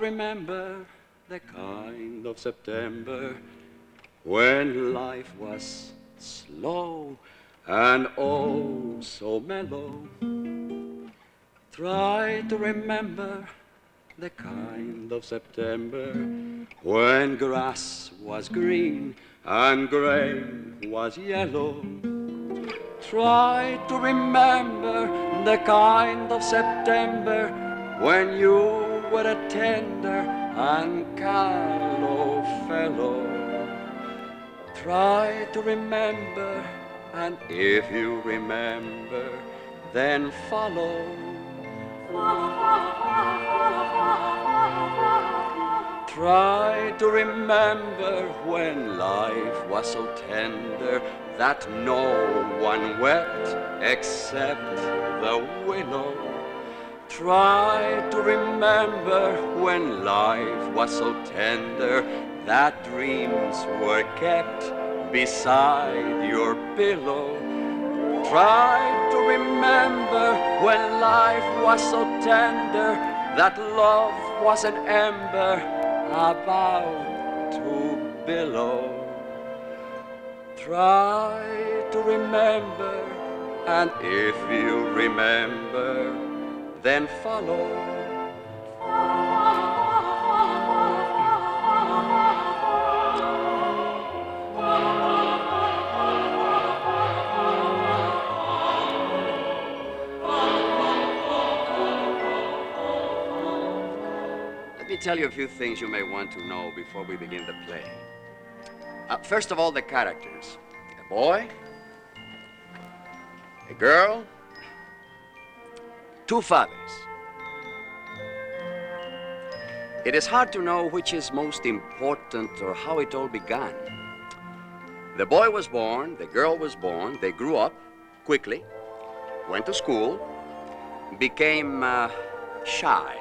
remember the kind of September when life was slow and oh so mellow. Try to remember the kind of September when grass was green and grain was yellow. Try to remember the kind of September when you were a tender and callow fellow. Try to remember, and if you remember, then follow. Try to remember when life was so tender that no one wept except the willow. Try to remember when life was so tender that dreams were kept beside your pillow. Try to remember when life was so tender that love was an ember about to billow. Try to remember, and if you remember, then follow. Let me tell you a few things you may want to know before we begin the play. First of all, the characters. A boy, a girl, two fathers. It is hard to know which is most important or how it all began. The boy was born, the girl was born, they grew up quickly, went to school, became shy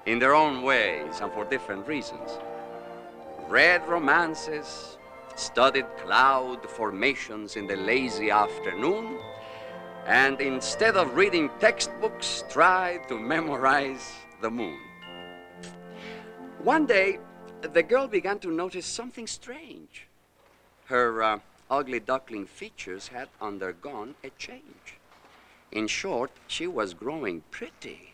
in their own ways and for different reasons. Read romances, studied cloud formations in the lazy afternoon, and instead of reading textbooks, tried to memorize the moon. One day, the girl began to notice something strange. Her ugly duckling features had undergone a change. In short, she was growing pretty.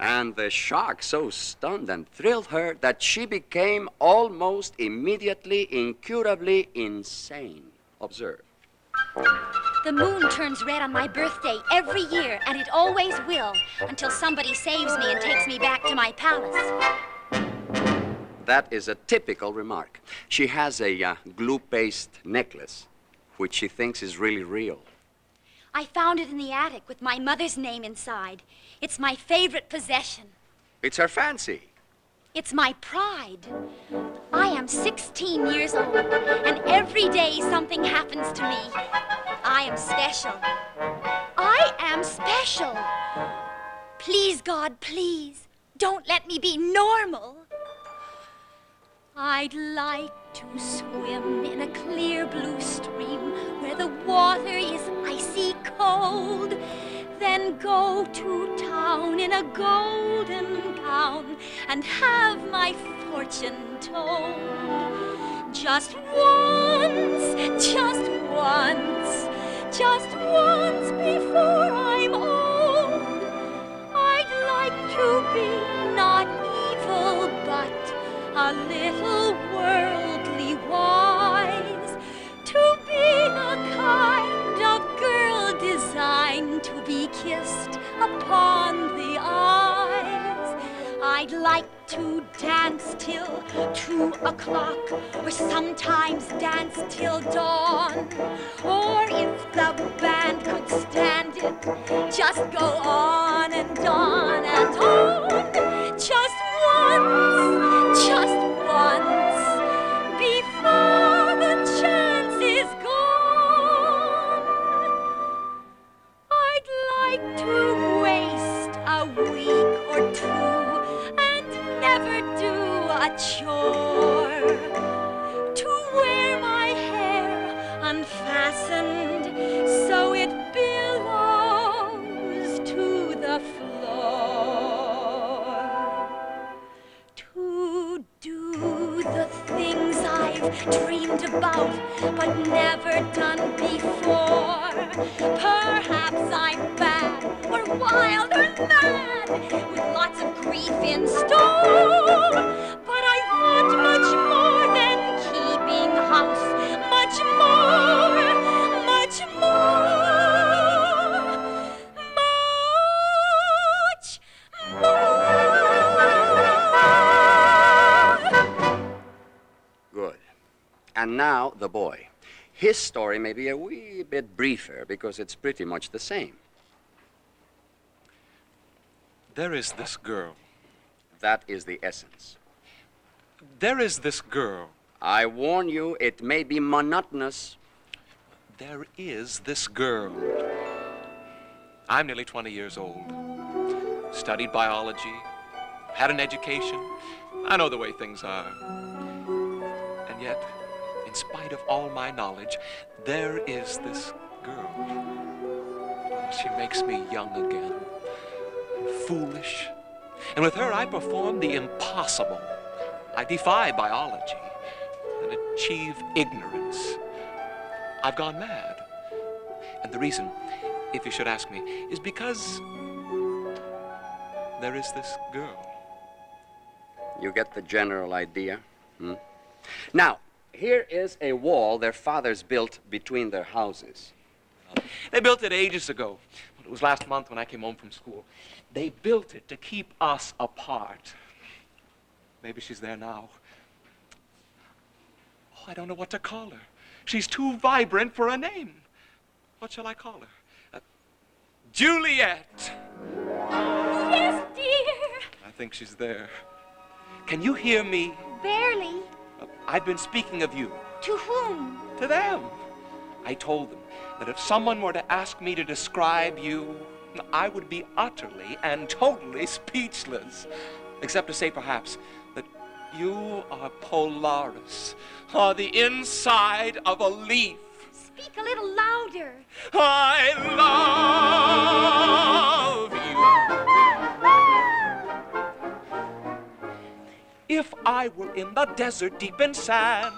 And the shock so stunned and thrilled her that she became almost immediately, incurably insane. Observe. The moon turns red on my birthday every year, and it always will, until somebody saves me and takes me back to my palace. That is a typical remark. She has a glue-paste necklace, which she thinks is really real. I found it in the attic with my mother's name inside. It's my favorite possession. It's her fancy. It's my pride. I am 16 years old, and every day something happens to me. I am special. I am special. Please, God, please, don't let me be normal. I'd like to swim in a clear blue stream where the water is icy cold, then go to town in a golden gown and have my fortune told. Just once, just once, just once before I'm old. I'd like to be not evil, but a little worldly wise, to be the kind of girl designed to be kissed upon the eyes. I'd like to dance till 2 o'clock, or sometimes dance till dawn. Or if the band could stand it, just go on and on and on. Just once, before the chance is gone. I'd like to waste a week or two and never do a chore, to wear my hair unfastened so it billows to the floor. dreamed about, but never done before. Perhaps I'm bad, or wild, or mad, with lots of grief in store. But I want much more than keeping house, much more, much more, much more. Good. And now, the boy. His story may be a wee bit briefer because it's pretty much the same. There is this girl. That is the essence. There is this girl. I warn you, it may be monotonous. There is this girl. I'm nearly 20 years old. Studied biology. Had an education. I know the way things are. And yet, in spite of all my knowledge, there is this girl. She makes me young again. Foolish. And with her, I perform the impossible. I defy biology and achieve ignorance. I've gone mad. And the reason, if you should ask me, is because there is this girl. You get the general idea? Now, here is a wall their fathers built between their houses. They built it ages ago. It was last month when I came home from school. They built it to keep us apart. Maybe she's there now. Oh, I don't know what to call her. She's too vibrant for a name. What shall I call her? Juliet! Yes, dear. I think she's there. Can you hear me? Barely. I've been speaking of you. To whom? To them. I told them that if someone were to ask me to describe you, I would be utterly and totally speechless, except to say perhaps that you are Polaris, or the inside of a leaf. Speak a little louder. I love you. If I were in the desert deep in sand,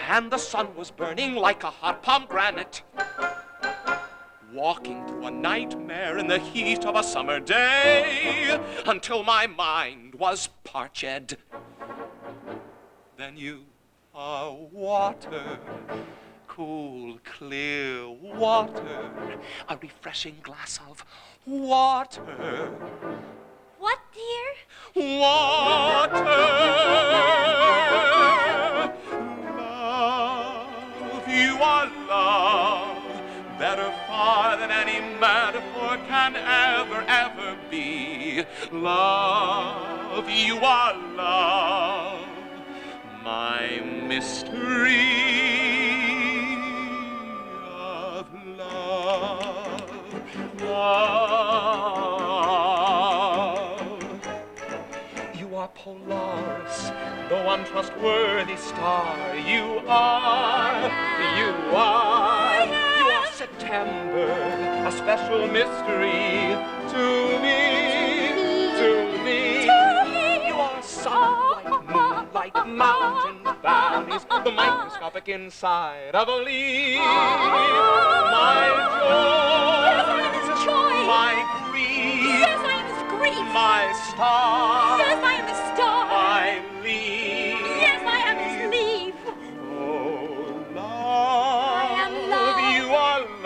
and the sun was burning like a hot pomegranate, walking through a nightmare in the heat of a summer day, until my mind was parched, then you are water, cool, clear water, a refreshing glass of water. What, dear? Water. Love, you are love, better far than any metaphor can ever be. Love, you are love, my mystery of love. You are Polaris, the untrustworthy star. You are September, a special mystery to me. You are sunlight, moonlight, mountain valleys, the microscopic inside of a leaf. My joy, my grief. Yes, I am his grief. My star. Yes, I am his star. My leaf. Yes, I am his leaf. Oh, love. I am love. You are love. I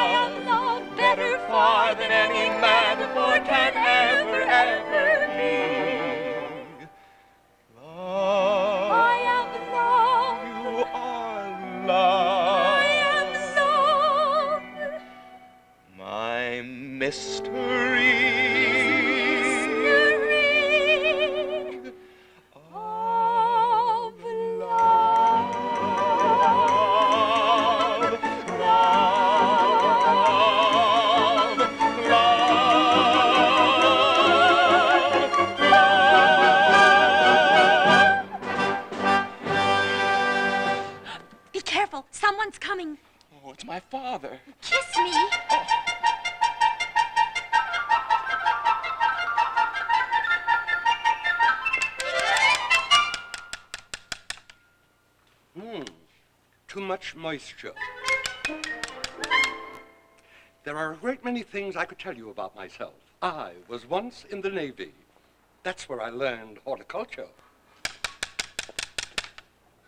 am love, better far than any metaphor can ever be. Love. I am love. You are love. I am love. My mystery. Someone's coming. Oh, it's my father. Kiss me. too much moisture. There are a great many things I could tell you about myself. I was once in the Navy. That's where I learned horticulture.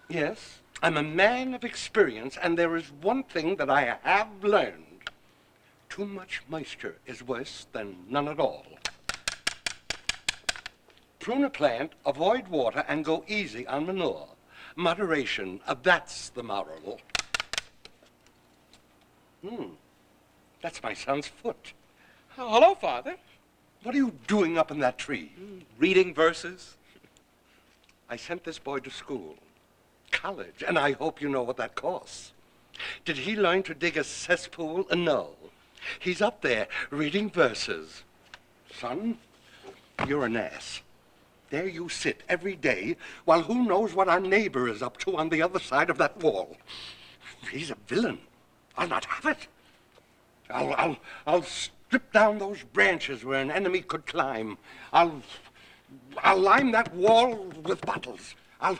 Yes, I'm a man of experience, and there is one thing that I have learned. Too much moisture is worse than none at all. Prune a plant, avoid water, and go easy on manure. Moderation, that's the moral. That's my son's foot. Oh, hello, Father. What are you doing up in that tree? Reading verses. I sent this boy to school, college, and I hope you know what that costs. Did he learn to dig a cesspool? No. He's up there reading verses. Son, you're an ass. There you sit every day while who knows what our neighbor is up to on the other side of that wall. He's a villain. I'll not have it. I'll strip down those branches where an enemy could climb. I'll line that wall with bottles. I'll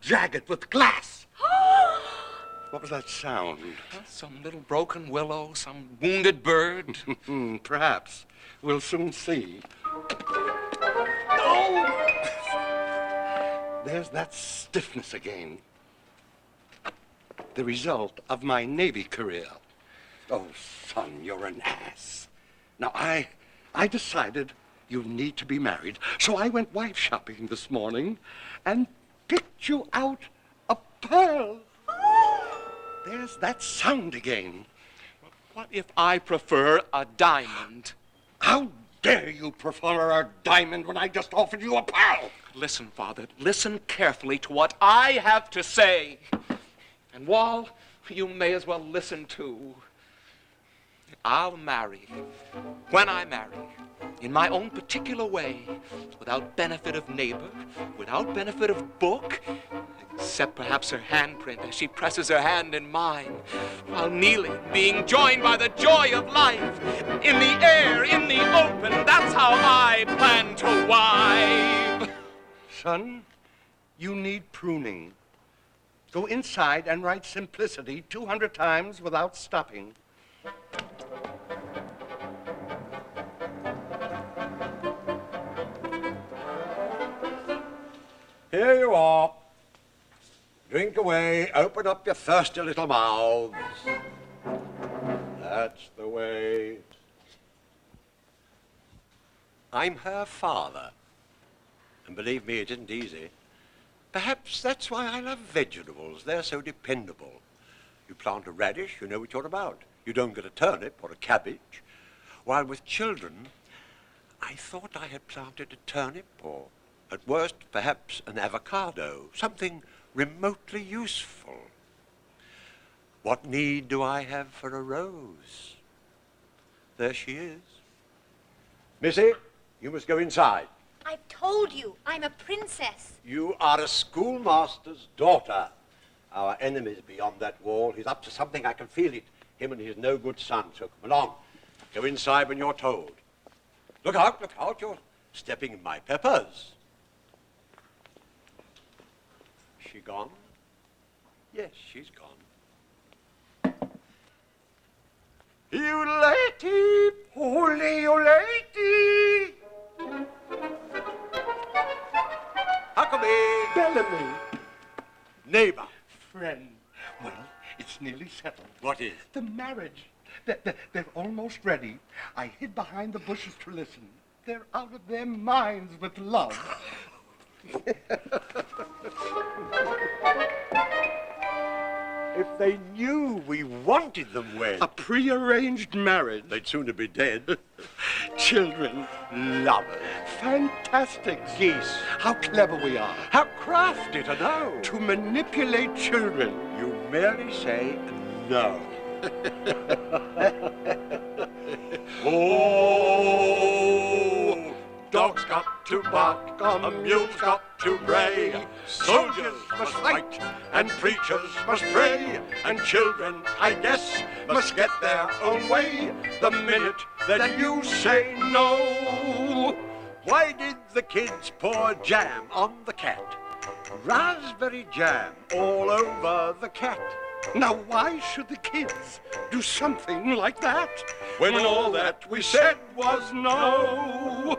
jag it with glass. What was that sound? Some little broken willow, some wounded bird. Perhaps. We'll soon see. Oh! There's that stiffness again. The result of my Navy career. Oh, son, you're an ass. Now, I decided you need to be married, so I went wife shopping this morning and picked you out a pearl. There's that sound again. What if I prefer a diamond? How dare you prefer a diamond when I just offered you a pearl? Listen, Father, listen carefully to what I have to say. And Wall, you may as well listen too. I'll marry, when I marry, in my own particular way, without benefit of neighbor, without benefit of book, except perhaps her handprint as she presses her hand in mine, while kneeling, being joined by the joy of life, in the air, in the open. That's how I plan to wive. Son, you need pruning. Go inside and write simplicity 200 times without stopping. Here you are. Drink away, open up your thirsty little mouths. That's the way. I'm her father. And believe me, it isn't easy. Perhaps that's why I love vegetables. They're so dependable. You plant a radish, you know what you're about. You don't get a turnip or a cabbage. While with children, I thought I had planted a turnip or, at worst, perhaps an avocado, something remotely useful. What need do I have for a rose? There she is. Missy, you must go inside. I've told you, I'm a princess. You are a schoolmaster's daughter. Our enemy's beyond that wall. He's up to something, I can feel it. Him and his no-good son, so come along. Go inside when you're told. Look out, you're stepping in my peppers. She gone? Yes, she's gone. You lady, holy you lady. Huckabee. Bellamy. Neighbor. Friend. Well, it's nearly settled. What is? The marriage. They're almost ready. I hid behind the bushes to listen. They're out of their minds with love. If they knew we wanted them wed, A prearranged marriage. they'd sooner be dead. Children. Lovers. Fantasticks. Geese. How clever we are. How crafty to know. To manipulate children. You merely say no. Oh, dogs got to bark, a mule's got to bray. Soldiers must fight, and preachers must pray. And children, I guess, must get their own way the minute that you say no. Why did the kids pour jam on the cat? Raspberry jam all over the cat. Now, why should the kids do something like that? When all that we said was no.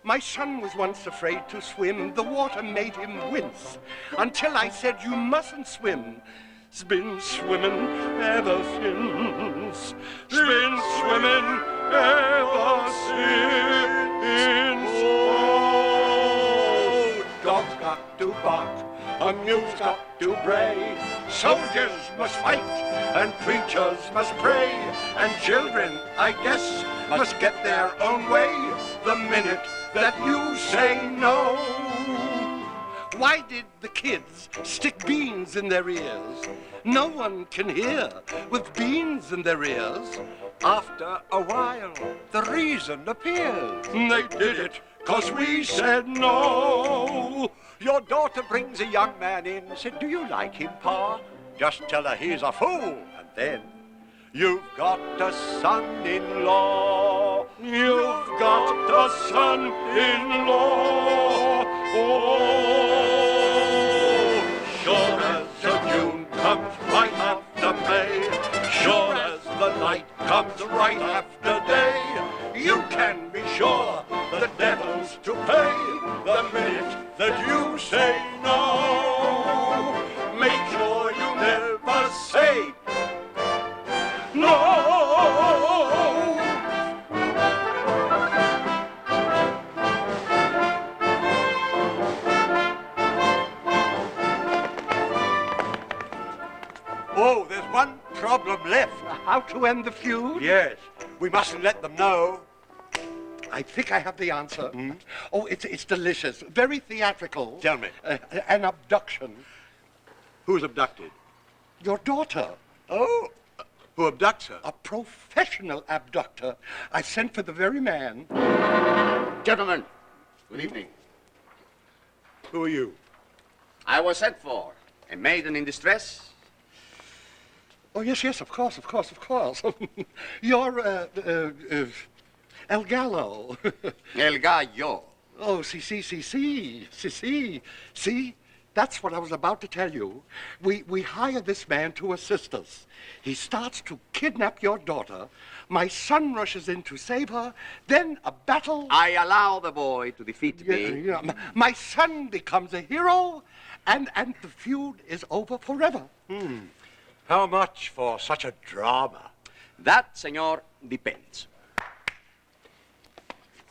My son was once afraid to swim. The water made him wince. Until I said, you mustn't swim. He's been swimming ever since. He's been swimming ever since. Oh, dogs got to bark, a mule's got to bray. Soldiers must fight, and preachers must pray, and children, I guess, must get their own way the minute that you say no. Why did the kids stick beans in their ears? No one can hear with beans in their ears. After a while, the reason appears. They did it 'cause we said no. Your daughter brings a young man in, said, do you like him, Pa? Just tell her he's a fool, and then you've got a son-in-law. You've got a son-in-law. Oh, sure as the June comes right after May, sure as the night comes right after day, you can be sure the devil's to pay the minute that you say no. Make sure you never say no. Oh, there's one problem left. How to end the feud? Yes, we mustn't let them know. I think I have the answer. Oh, it's delicious. Very theatrical. Tell me. An abduction. Who's abducted? Your daughter. Oh, who abducts her? A professional abductor. I sent for the very man. Gentlemen, good evening. Who are you? I was sent for. A maiden in distress. Oh, yes, of course. You're, El Gallo. El Gallo. Oh, see. See? That's what I was about to tell you. We hire this man to assist us. He starts to kidnap your daughter. My son rushes in to save her. Then a battle. I allow the boy to defeat me. Yeah, my son becomes a hero, and the feud is over forever. How much for such a drama? That, senor, depends.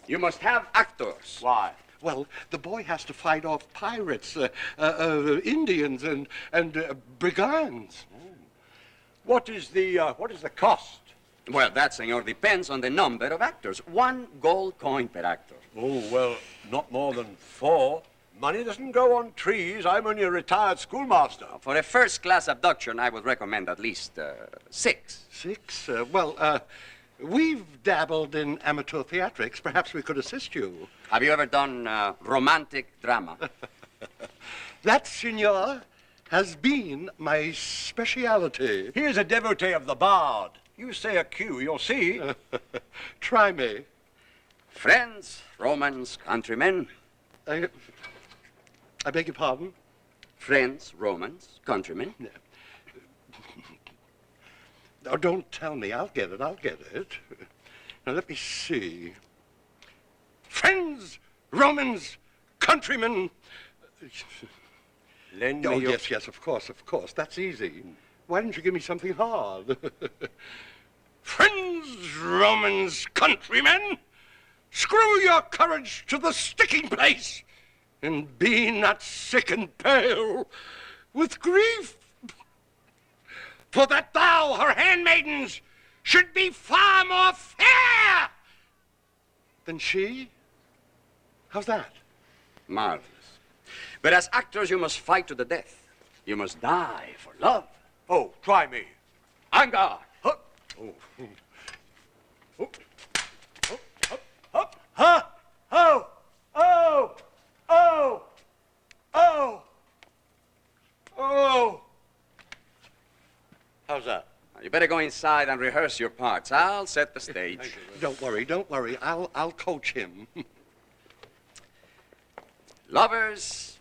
You must have actors. Why? Well, the boy has to fight off pirates, Indians, and brigands. What is the cost? Well, that, senor, depends on the number of actors. 1 gold coin per actor. Oh, well, not more than 4. Money doesn't grow on trees. I'm only a retired schoolmaster. For a first-class abduction, I would recommend at least 6. 6? We've dabbled in amateur theatrics. Perhaps we could assist you. Have you ever done romantic drama? That, senor, has been my speciality. Here's a devotee of the bard. You say a cue, you'll see. Try me. Friends, Romans, countrymen. I beg your pardon? Friends, Romans, countrymen. Oh, don't tell me. I'll get it. Now, let me see. Friends, Romans, countrymen. Lend me Oh, your... yes, of course. That's easy. Why didn't you give me something hard? Friends, Romans, countrymen, screw your courage to the sticking place, and be not sick and pale with grief. For that thou, her handmaidens, should be far more fair than she. How's that? Marvelous. But as actors, you must fight to the death. You must die for love. Oh, try me. En garde. Huh. Oh. Oh. Oh. Up. Huh. Oh. Oh. Oh. Oh. Oh. How's that? You better go inside and rehearse your parts. I'll set the stage. Don't worry. I'll coach him. Lovers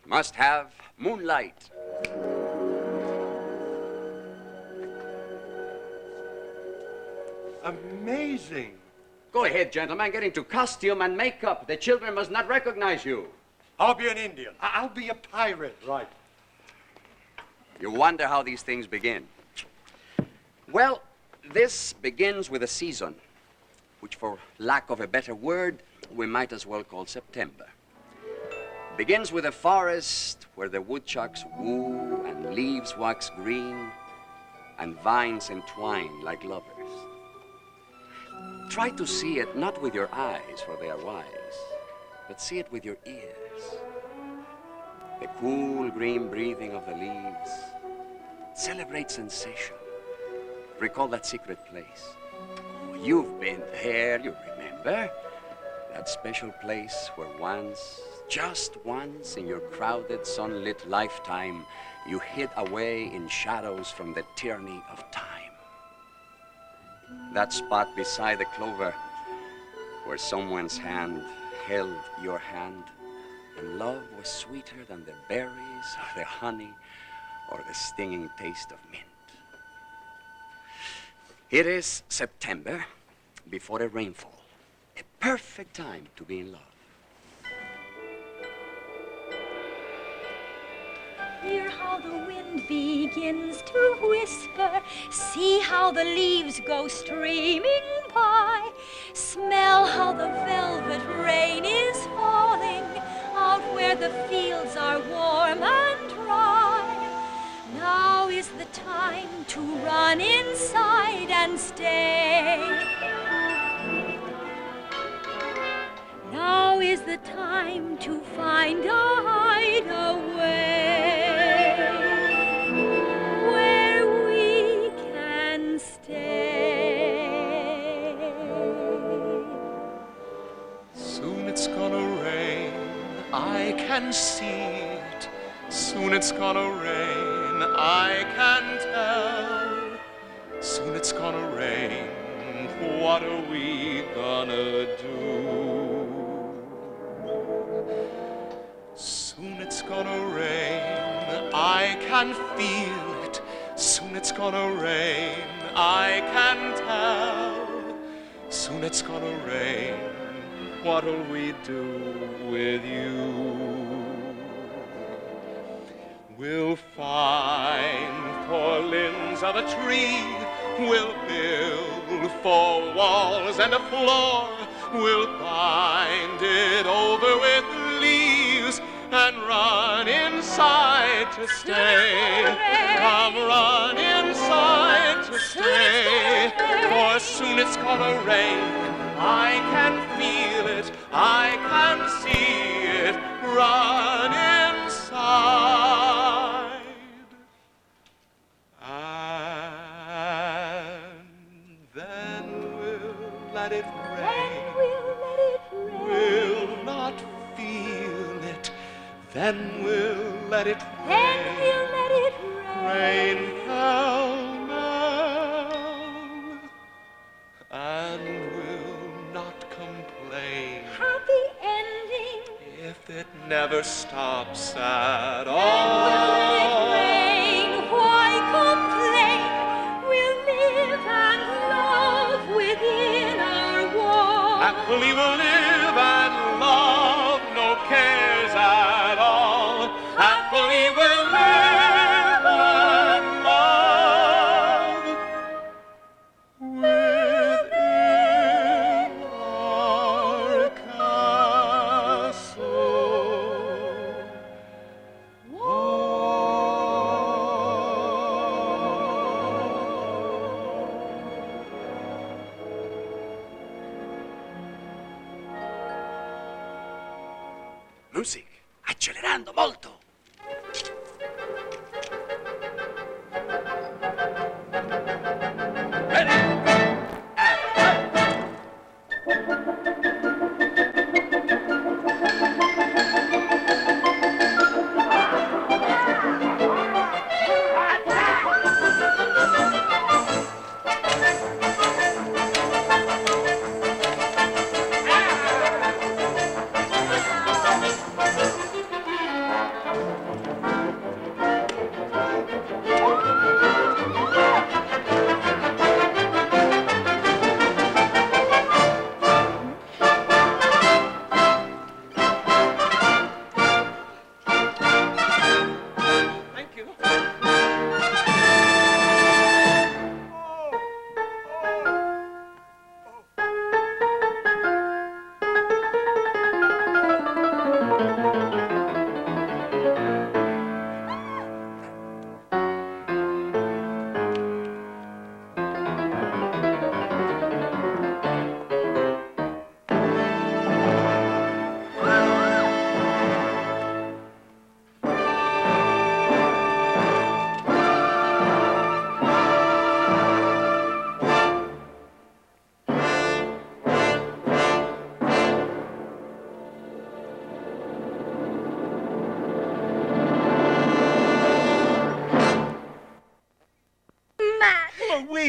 must have moonlight. amazing. Go ahead, gentlemen. Get into costume and makeup. The children must not recognize you. I'll be an Indian. I'll be a pirate. Right. You wonder how these things begin. Well, this begins with a season, which for lack of a better word, we might as well call September. Begins with a forest where the woodchucks woo and leaves wax green and vines entwine like lovers. Try to see it not with your eyes, for they are wise, but see it with your ears. The cool green breathing of the leaves. Celebrate sensation. Recall that secret place. Oh, you've been there, you remember. That special place where once, just once in your crowded, sunlit lifetime, you hid away in shadows from the tyranny of time. That spot beside the clover where someone's hand held your hand and love was sweeter than the berries or the honey or the stinging taste of mint. It is September before a rainfall, a perfect time to be in love. Hear how the wind begins to whisper. See how the leaves go streaming by. Smell how the velvet rain is falling out where the fields are warm and dry. Now is the time to run inside and stay. Now is the time to find a hideaway where we can stay. Soon it's gonna rain, I can see it. Soon it's gonna rain, I can tell. Soon it's gonna rain, what are we gonna do? Soon it's gonna rain, I can feel it. Soon it's gonna rain, I can tell. Soon it's gonna rain, what'll we do with you? We'll find 4 limbs of a tree. We'll build 4 walls and a floor. We'll bind it over with leaves and run inside to stay. Come run inside to stay. For soon it's gonna rain. I can feel it. I can see it. Run inside. Let it rain. We'll not feel it. Then we'll let it rain. Rain pell-mell. And we'll not complain. Happy ending. If it never stops at Then all. we'll let it rain. Why complain? We'll live and love within our walls. Happily we'll live and love, no cares at all. Happily we'll live and love within our castle wall. Music, accelerando molto.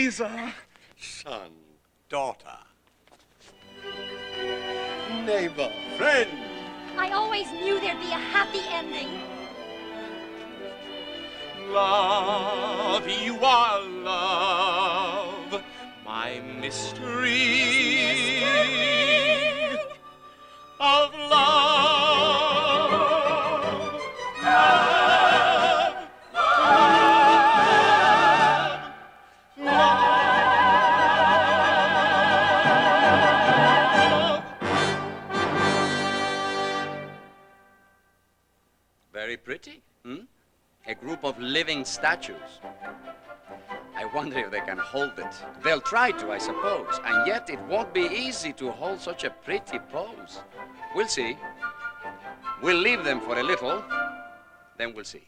Louisa. Son. Daughter. Neighbor. Friend. I always knew there'd be a happy ending. Love, you are love, my mystery of love. Love, love, love. Very pretty, hmm? A group of living statues. I wonder if they can hold it. They'll try to, I suppose. And yet it won't be easy to hold such a pretty pose. We'll see. We'll leave them for a little, then we'll see.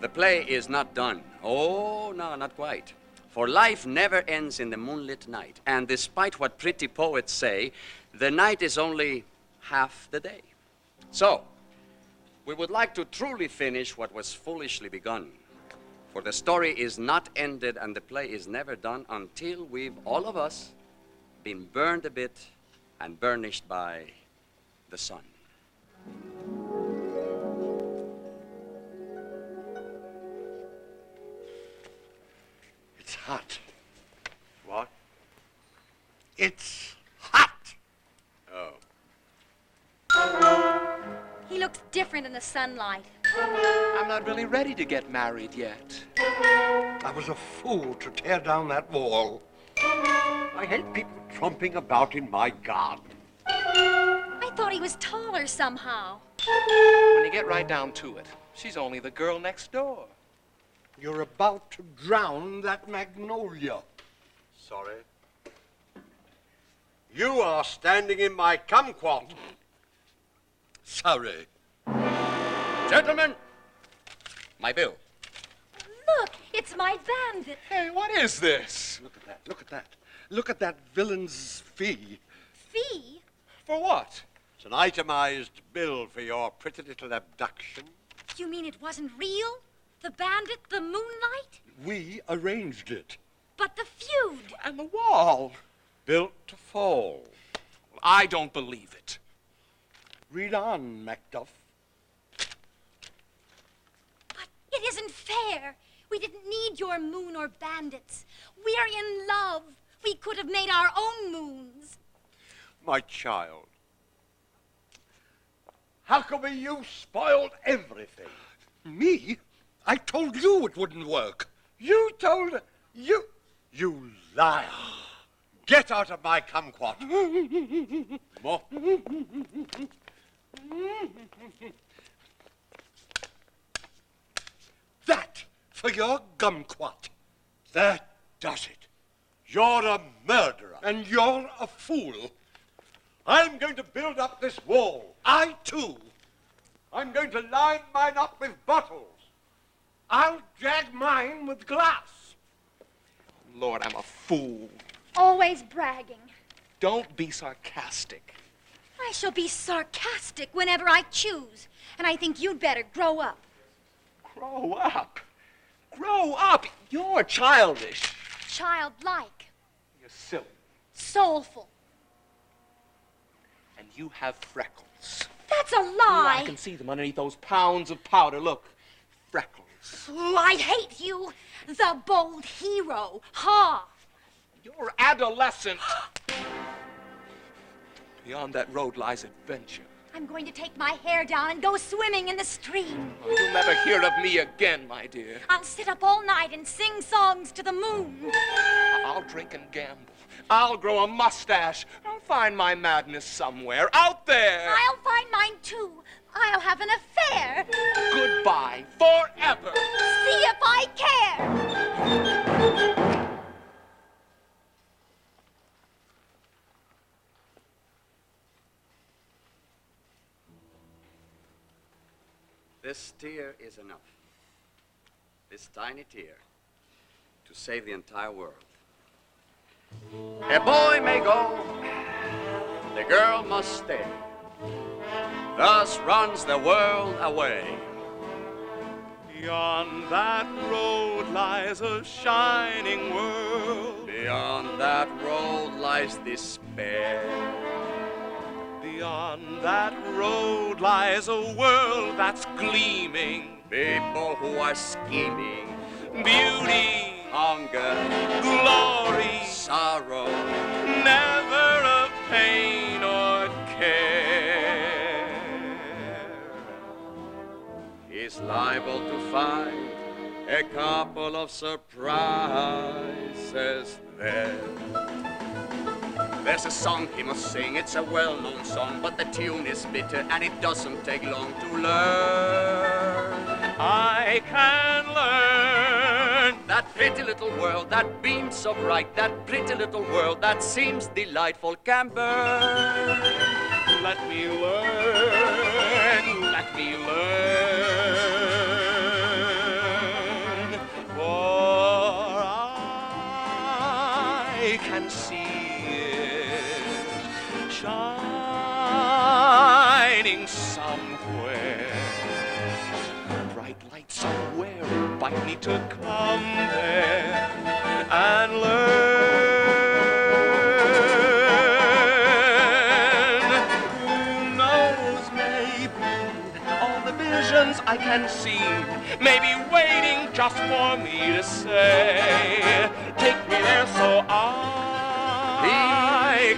The play is not done. Oh, no, not quite. For life never ends in the moonlit night. And despite what pretty poets say, the night is only half the day. So, we would like to truly finish what was foolishly begun. For the story is not ended and the play is never done until we've, all of us, been burned a bit and burnished by the sun. It's hot. What? It's hot. Oh. He looks different in the sunlight. I'm not really ready to get married yet. I was a fool to tear down that wall. I hate people tromping about in my garden. I thought he was taller somehow. When you get right down to it, she's only the girl next door. You're about to drown that magnolia. Sorry. You are standing in my kumquat. Sorry. Gentlemen, my bill. Look, it's my bandit. Hey, what is this? Look at that. Look at that. Look at that villain's fee. Fee? For what? It's an itemized bill for your pretty little abduction. You mean it wasn't real? The bandit, the moonlight? We arranged it. But the feud. And the wall. Built to fall. I don't believe it. Read on, Macduff. But it isn't fair. We didn't need your moon or bandits. We're in love. We could have made our own moons. My child. How come you spoiled everything? Me? I told you it wouldn't work. You told you. You liar. Get out of my kumquat. More. That for your gumquat. That does it. You're a murderer. And you're a fool. I'm going to build up this wall. I, too. I'm going to line mine up with bottles. I'll jag mine with glass. Lord, I'm a fool. Always bragging. Don't be sarcastic. I shall be sarcastic whenever I choose. And I think you'd better grow up. Grow up. Grow up. You're childish. Childlike. You're silly. Soulful. And you have freckles. That's a I lie. can see them underneath those pounds of powder. Look, freckles. Oh, I hate you, the bold hero. Ha! You're adolescent. Beyond that road lies adventure. I'm going to take my hair down and go swimming in the stream. You'll never hear of me again, my dear. I'll sit up all night and sing songs to the moon. I'll drink and gamble. I'll grow a mustache. I'll find my madness somewhere out there. I'll find mine too. I'll have an affair. Goodbye forever. See if I care. This tear is enough. This tiny tear to save the entire world. A boy may go, the girl must stay. Thus runs the world away. Beyond that road lies a shining world. Beyond that road lies despair. Beyond that road lies a world that's gleaming. People who are scheming. Beauty, Hunger, glory, sorrow, never a pain or care. is liable to find a couple of surprises there. There's a song he must sing, it's a well-known song, but the tune is bitter and it doesn't take long to learn. I can learn. That pretty little world that beams so bright, that pretty little world that seems delightful can burn. Let me learn, let me learn, for I can see it shining somewhere. Bright light somewhere invite me to come there and learn. I can see, maybe waiting just for me to say, take me there so I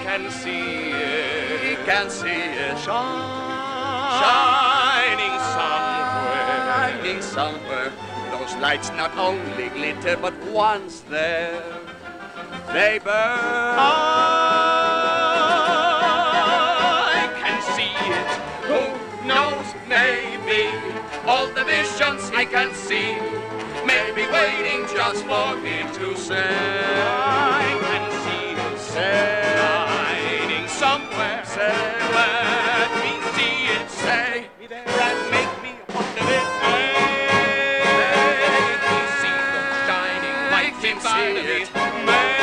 can see it. He can see it shining somewhere. shining somewhere. Those lights not only glitter, but once there, they burn. I can see it. Who knows, maybe all the visions I can see may be waiting just for me to say. I can see it shining somewhere. Say, Let me see it. say, Me there and make me part of it. Make me see the shining light inside of me. Make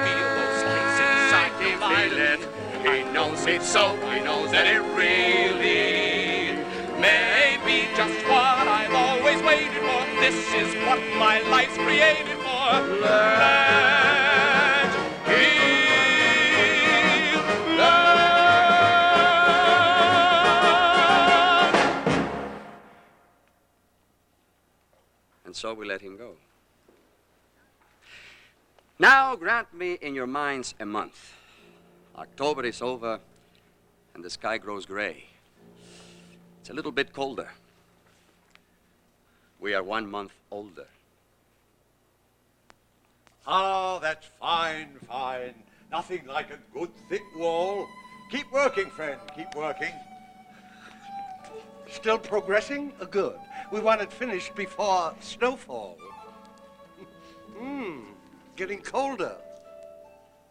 me feel those lights inside he the feel it. He knows it's so, he knows that it really may be just what I've always waited for. This is what my life's created for. Let him learn. And so we let him go. Now grant me in your minds a month. October is over and the sky grows gray. It's a little bit colder. We are 1 month older. Ah, that's fine, fine. Nothing like a good thick wall. Keep working, friend, keep working. Still progressing? Good. We want it finished before snowfall. Getting colder.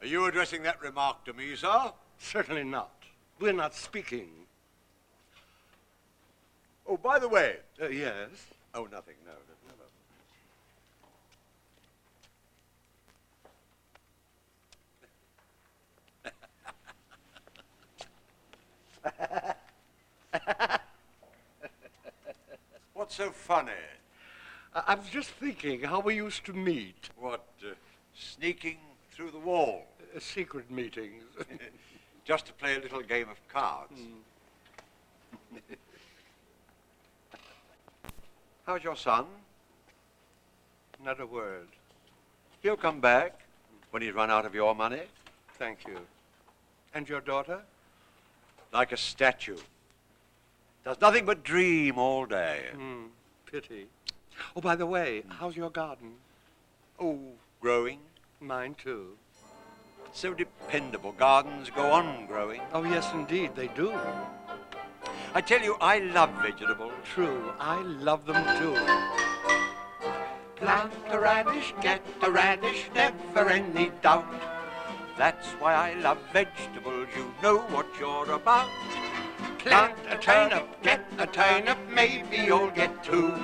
Are you addressing that remark to me, sir? Certainly not. We're not speaking. Oh, by the way. Yes? Oh, nothing, no. What's so funny? I was just thinking how we used to meet. What, sneaking through the wall? Secret meetings. Just to play a little game of cards. How's your son? Not a word. He'll come back when he's run out of your money. Thank you. And your daughter? Like a statue. Does nothing but dream all day. Pity. Oh, by the way, how's your garden? Oh, growing. Mine, too. So dependable. Gardens go on growing. Oh, yes, indeed, they do. I tell you, I love vegetables. True, I love them, too. Plant a radish, get a radish, never any doubt. That's why I love vegetables, you know what you're about. Plant a turnip, get a turnip, maybe you'll get two.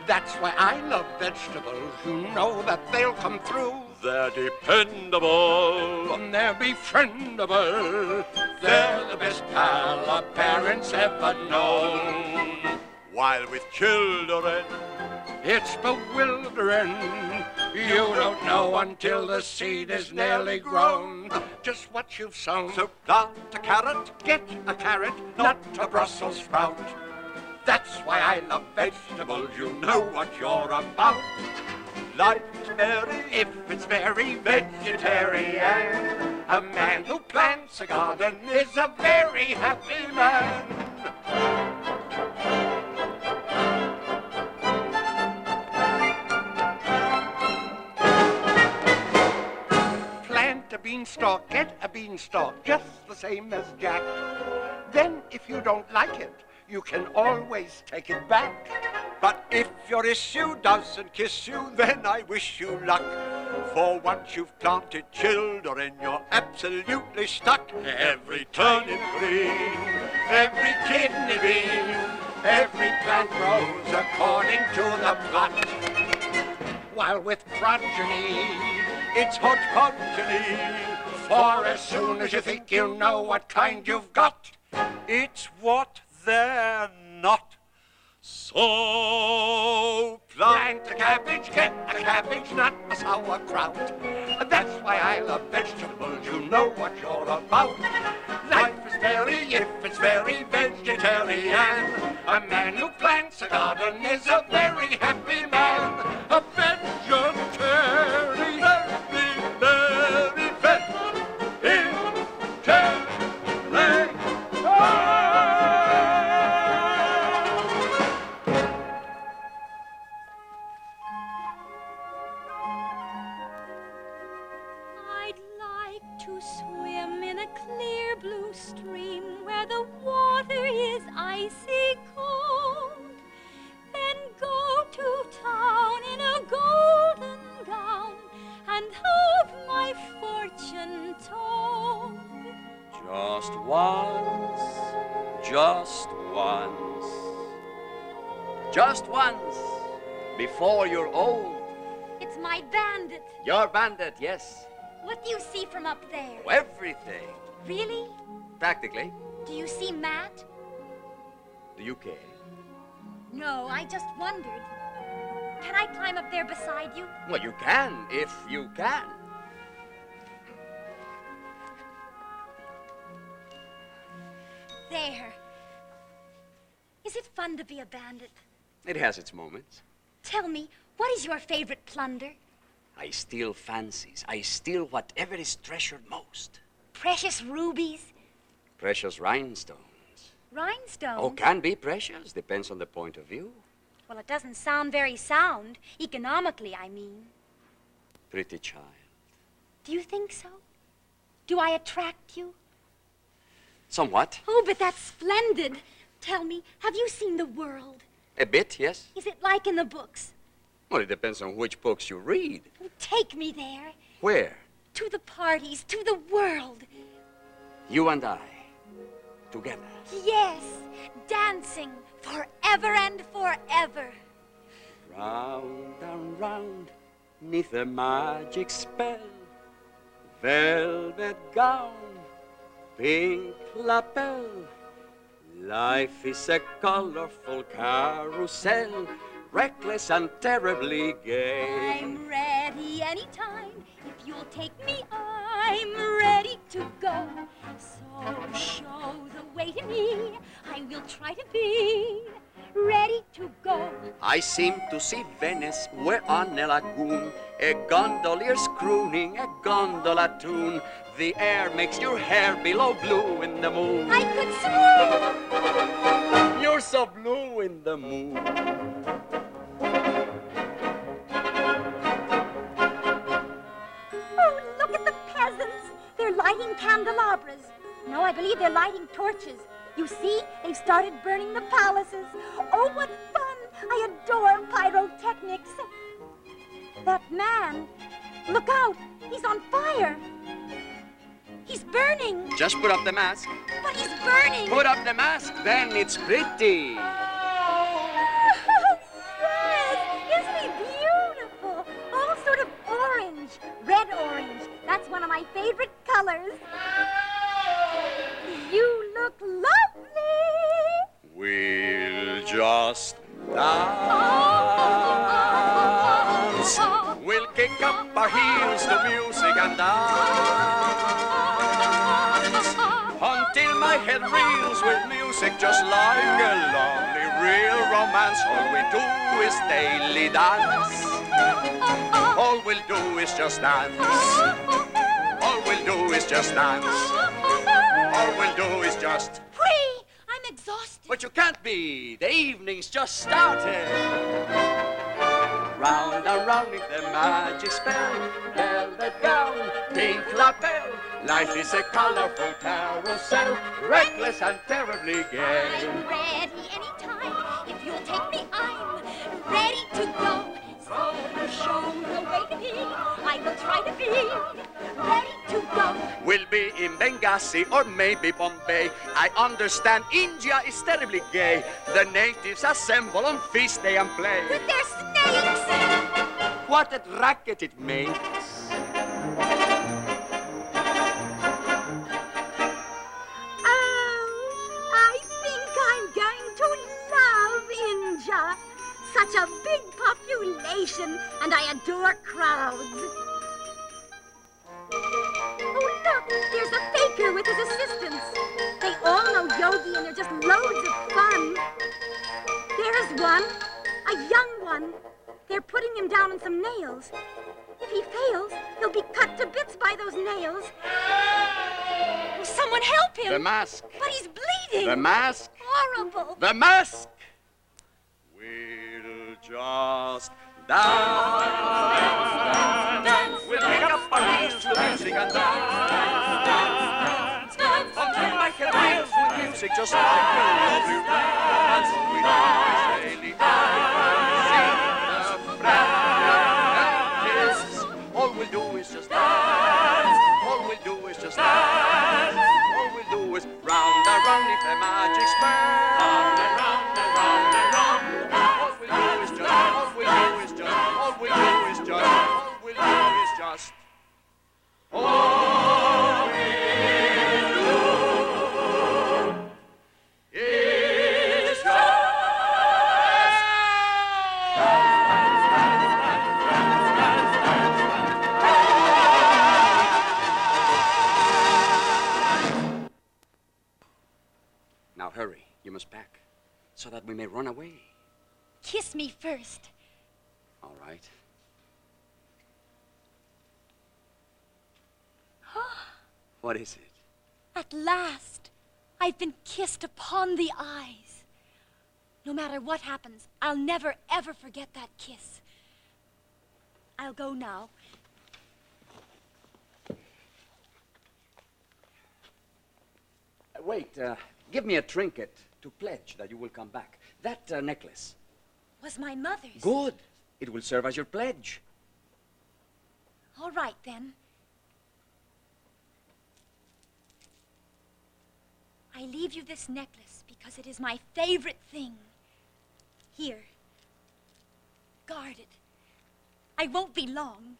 That's why I love vegetables. You know that they'll come through. They're dependable. And they're befriendable. They're the best pal our parents ever known. While with children, It's bewildering. You don't know until the seed is nearly grown just what you've sown. so plant a carrot, Get a carrot, not a Brussels sprout. That's why I love vegetables. You know what you're about. life's merry. If it's very vegetarian, a man who plants a garden is a very happy man. Plant a beanstalk, get a beanstalk, just the same as Jack. Then, if you don't like it, you can always take it back. But if your issue doesn't kiss you, then I wish you luck. For once you've planted children, you're absolutely stuck. Every turnip green, every kidney bean, every plant grows according to the plot. While with progeny, It's hodgepodge-y. for as soon as you think you know what kind you've got, It's what they're not. So plant a cabbage, get a cabbage, not a sauerkraut. That's why I love vegetables, you know what you're about. Life is very, if it's very vegetarian. A man who plants a garden is a very happy man. A vegetarian, very, very vegetarian. I'd like to swim in a clear blue stream where the water is icy cold. Then go to town in a golden gown and have my fortune told. Just once, just once, just once, before you're old. It's my bandit. Your bandit, yes. What do you see from up there? Everything. Really? Practically. Do you see Matt? Do you care? No, I just wondered. Can I climb up there beside you? Well, you can, if you can. There. Is it fun to be a bandit? It has its moments. Tell me, what is your favorite plunder? I steal fancies. I steal whatever is treasured most. Precious rubies? Precious rhinestones. Rhinestones? Oh, can be precious. Depends on the point of view. Well, it doesn't sound very sound. Economically, I mean. Pretty child. Do you think so? Do I attract you? Somewhat. Oh, but that's splendid. Tell me, have you seen the world? A bit, yes. Is it like in the books? Well, it depends on which books you read. Oh, take me there. Where? To the parties, to the world. You and I. Together. Yes, dancing forever and forever. Round and round, 'neath a magic spell. Velvet gown, pink lapel. Life is a colorful carousel. reckless and terribly gay. I'm ready anytime. If you'll take me, I'm ready to go. So show the way to me. I will try to be ready to go. I seem to see Venice, we're on a lagoon. A gondolier's crooning a gondola tune. The air makes your hair below blue in the moon. I could swim. You're so blue in the moon. Oh, look at the peasants. They're lighting candelabras. No, I believe they're lighting torches. You see, they've started burning the palaces. Oh, what fun! I adore pyrotechnics. That man, look out! He's on fire. He's burning. Just put up the mask. But he's burning. Put up the mask, then it's pretty. Yes, isn't he beautiful? All sort of orange, red orange. That's one of my favorite colors. You look lovely. We'll just dance. We'll kick up our heels to music and dance. Until my head reels with music just like a lovely real romance. All we do is daily dance. All we'll do is just dance. All we'll do is just dance. All we'll do is just... Free! I'm exhausted. But you can't be. The evening's just started. Round and round with the magic spell. Velvet gown, pink lapel. Life is a colorful carousel. Reckless and terribly gay. I'm ready anytime. If you'll take me, I'm ready to go. So show the way to me. I will try to be ready to go. We'll be in Benghazi or maybe Bombay. I understand India is terribly gay. The natives assemble on feast day and play. With their snakes. What a racket it makes. I think I'm going to love India. Such a big population, and I adore crowds. Oh, look, there's a faker with his assistants. They all know yogi, and they're just loads of fun. There's one, a young one. They're putting him down on some nails. If he fails, he'll be cut to bits by those nails. Oh, someone help him! The mask. But he's bleeding! The mask. Horrible! The mask. We'll just dance, dance, dance, dance. We'll pick up our heels to music and dance, dance. Until my head reels with music just like a lovely romance. All we do is daily sing the practice. All we'll do is just dance. All we'll do is just dance. All we'll do is round and round with the magic spell. Round and round and round and round. All we'll do is just, all we'll do is just, all we'll do is just, all we'll do is just, all we'll do is just. Now hurry, you must pack, so that we may run away. Kiss me first. All right. What is it? At last, I've been kissed upon the eyes. No matter what happens, I'll never, ever forget that kiss. I'll go now. Wait, give me a trinket to pledge that you will come back. That necklace. Was my mother's. Good. It will serve as your pledge. All right, then. I leave you this necklace because it is my favorite thing. Here. Guard it. I won't be long.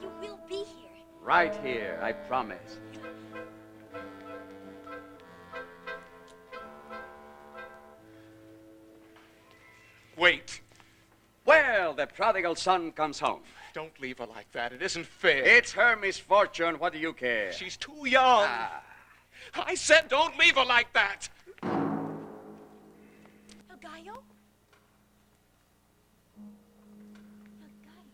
You will be here. Right here, I promise. prodigal son comes home. Don't leave her like that. It isn't fair. It's her misfortune. What do you care? She's too young. I said don't leave her like that. El Gallo? El Gallo.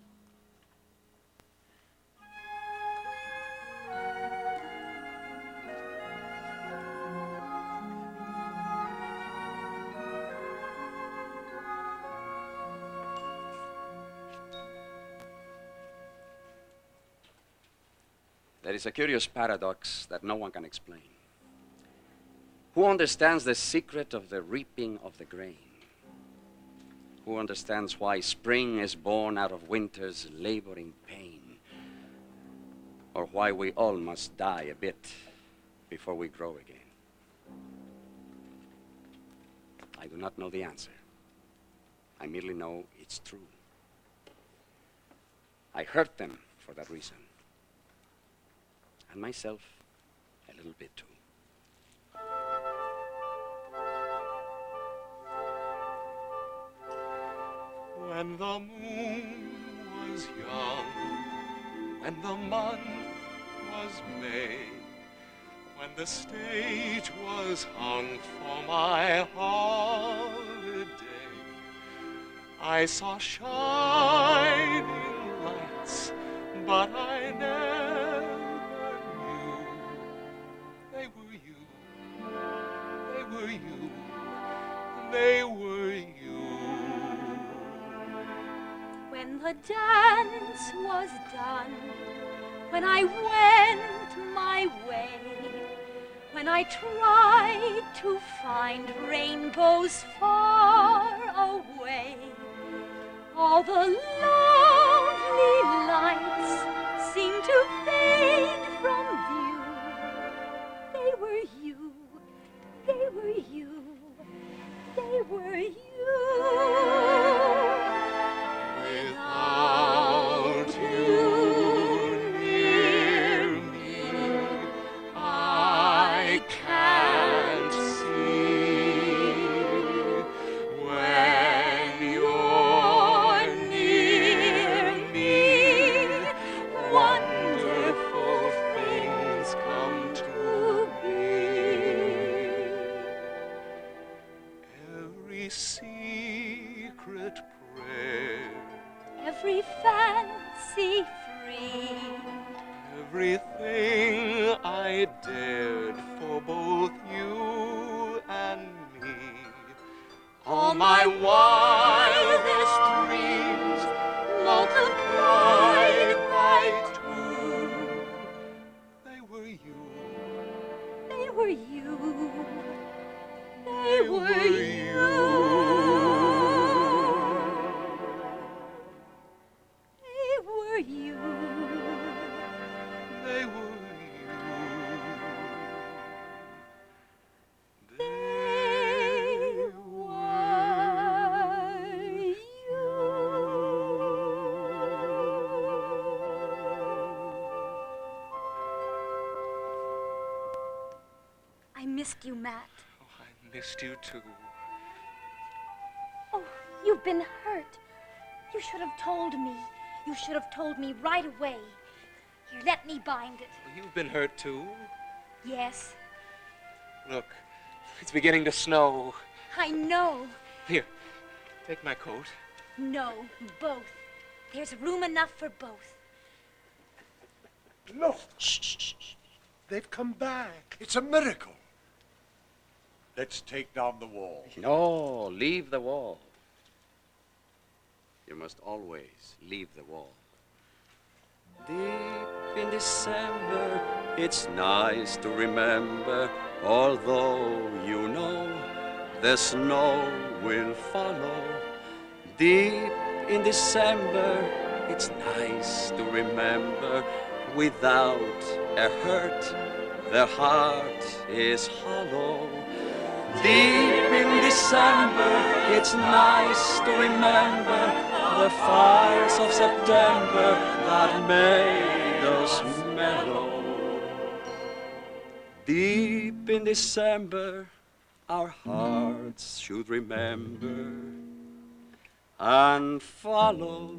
There is a curious paradox that no one can explain. Who understands the secret of the reaping of the grain? Who understands why spring is born out of winter's laboring pain? Or why we all must die a bit before we grow again? I do not know the answer. I merely know it's true. I hurt them for that reason. And myself a little bit too. When the moon was young, when the month was May, when the stage was hung for my holiday, I saw shining lights, but I never knew they were you, they were you, they were you. When the dance was done, when I went my way, when I tried to find rainbows far away, all the lovely lights seemed to fade from view. They were you, they were you, they were you. Without you near me, I can't see. When you're near me, wonderful things come to be. Every secret prayer, Every fancy free, everything I dared for both you and me, all my wildest dreams multiplied by two. They were you, they were you, they were you. they were you. They were you. They were you. I missed you, Matt. Oh, I missed you too. Oh, you've been hurt. You should have told me. You should have told me right away. Here, let me bind it. You've been hurt too. Yes, Look, it's beginning to snow. I know. Here, take my coat. No, both. There's room enough for both. Look. Shh. They've come back. It's a miracle. Let's take down the wall. No, leave the wall. You must always leave the wall. Deep in December, it's nice to remember, although you know the snow will follow. Deep in December, it's nice to remember, without a hurt, the heart is hollow. Deep in December, it's nice to remember the fires of September that made us mellow. Deep in December, our hearts should remember and follow